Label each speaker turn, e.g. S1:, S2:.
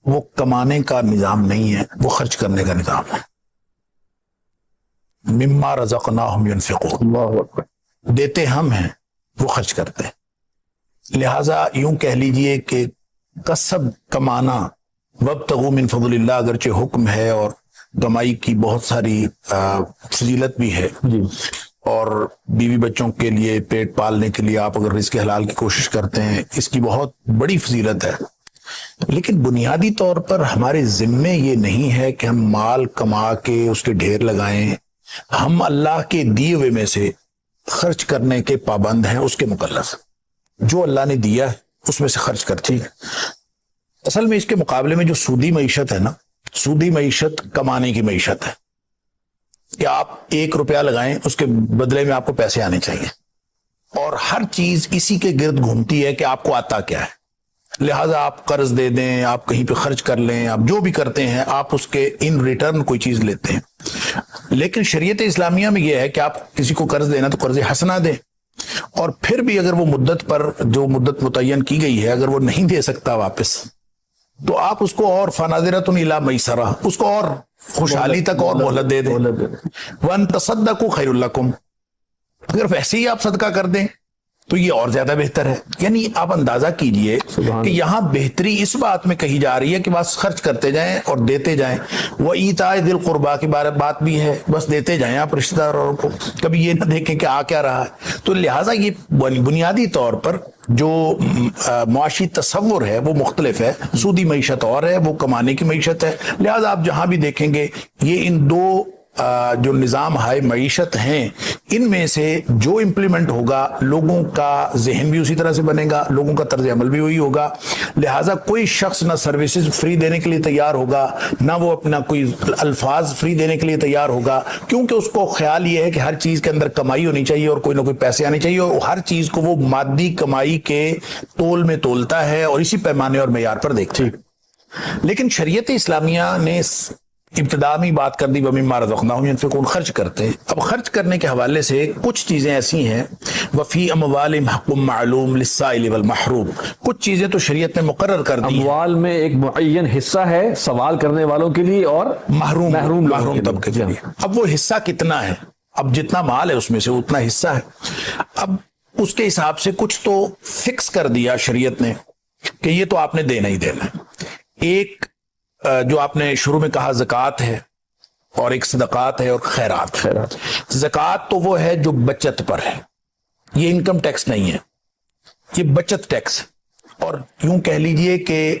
S1: وہ کمانے کا نظام نہیں ہے، وہ خرچ کرنے کا نظام ہے۔ مما رزقناہم ینفقون،
S2: اللہ اکبر۔
S1: دیتے ہم ہیں، وہ خرچ کرتے ہیں۔ لہٰذا یوں کہہ لیجئے کہ کسب کمانا، وابتغوا من فضل اللہ اگرچہ حکم ہے اور کمائی کی بہت ساری فضیلت بھی ہے،
S2: جی
S1: اور بیوی بچوں کے لیے پیٹ پالنے کے لیے آپ اگر رزق حلال کی کوشش کرتے ہیں، اس کی بہت بڑی فضیلت ہے، لیکن بنیادی طور پر ہمارے ذمے یہ نہیں ہے کہ ہم مال کما کے اس کے ڈھیر لگائیں۔ ہم اللہ کے دیے ہوئے میں سے خرچ کرنے کے پابند ہیں، اس کے مکلف۔ جو اللہ نے دیا ہے اس میں سے خرچ کرتے ہیں۔ اصل میں اس کے مقابلے میں جو سودی معیشت ہے نا، سودی معیشت کمانے کی معیشت ہے کہ آپ 1 روپیہ لگائیں، اس کے بدلے میں آپ کو پیسے آنے چاہیے، اور ہر چیز اسی کے گرد گھومتی ہے کہ آپ کو آتا کیا ہے، لہٰذا آپ قرض دے دیں، آپ کہیں پہ خرچ کر لیں، آپ جو بھی کرتے ہیں آپ اس کے ان ریٹرن کوئی چیز لیتے ہیں۔ لیکن شریعت اسلامیہ میں یہ ہے کہ آپ کسی کو قرض دینا تو قرض حسنہ دیں، اور پھر بھی اگر وہ مدت پر جو مدت متعین کی گئی ہے اگر وہ نہیں دے سکتا واپس، تو آپ اس کو اور فناظرۃ الی میسرہ، اس کو اور خوشحالی تک اور مہلت دے دیں۔ وَأَن تَصَدَّقُوا خَيْرٌ لَكُمْ، اگر ویسے ہی آپ صدقہ کر دیں تو یہ اور زیادہ بہتر ہے۔ یعنی آپ اندازہ کیجئے کہ یہاں بہتری اس بات میں کہی جا رہی ہے کہ بس خرچ کرتے جائیں اور دیتے جائیں۔ وَإِيتَاءِ ذِي الْقُرْبَىٰ کی بات بھی ہے، بس دیتے جائیں آپ رشتہ داروں کو، کبھی یہ نہ دیکھیں کہ آ کیا رہا ہے۔ تو لہٰذا یہ بنیادی طور پر جو معاشی تصور ہے وہ مختلف ہے۔ سودی معیشت اور ہے، وہ کمانے کی معیشت ہے۔ لہٰذا آپ جہاں بھی دیکھیں گے یہ ان دو جو نظام ہائے معیشت ہیں، ان میں سے جو امپلیمنٹ ہوگا لوگوں کا ذہن بھی اسی طرح سے بنے گا، لوگوں کا طرز عمل بھی وہی ہوگا۔ لہٰذا کوئی شخص نہ سروسز فری دینے کے لیے تیار ہوگا، نہ وہ اپنا کوئی الفاظ فری دینے کے لیے تیار ہوگا، کیونکہ اس کو خیال یہ ہے کہ ہر چیز کے اندر کمائی ہونی چاہیے اور کوئی نہ کوئی پیسے آنے چاہیے، اور ہر چیز کو وہ مادی کمائی کے تول میں تولتا ہے اور اسی پیمانے اور معیار پر دیکھتا ہے۔ لیکن شریعت اسلامیہ نے ابتدا میں بات کر دی وَمِمَّا رَزَقْنَاهُمْ يُنْفِقُونَ، خرچ کرتے ہیں۔ اب خرچ کرنے کے حوالے سے کچھ چیزیں ایسی ہیں، وَفِي أَمْوَالِهِمْ حَقٌّ مَّعْلُومٌ لِلسَّائِلِ وَالْمَحْرُومِ، کچھ چیزیں تو شریعت نے مقرر کر دی ہیں۔
S2: اموال میں ایک معین حصہ ہے سوال کرنے والوں کے لیے اور
S1: محروم طبقے کے لیے۔ اب وہ حصہ کتنا ہے؟ اب جتنا مال ہے اس میں سے اتنا حصہ ہے۔ اب اس کے حساب سے کچھ تو فکس کر دیا شریعت نے کہ یہ تو آپ نے دینا ہی دینا ہے۔ ایک جو آپ نے شروع میں کہا زکوٰۃ ہے، اور ایک صدقات ہے اور خیرات ہے۔ زکوٰۃ تو وہ ہے جو بچت پر ہے، یہ انکم ٹیکس نہیں ہے، یہ بچت ٹیکس، اور یوں کہہ لیجئے کہ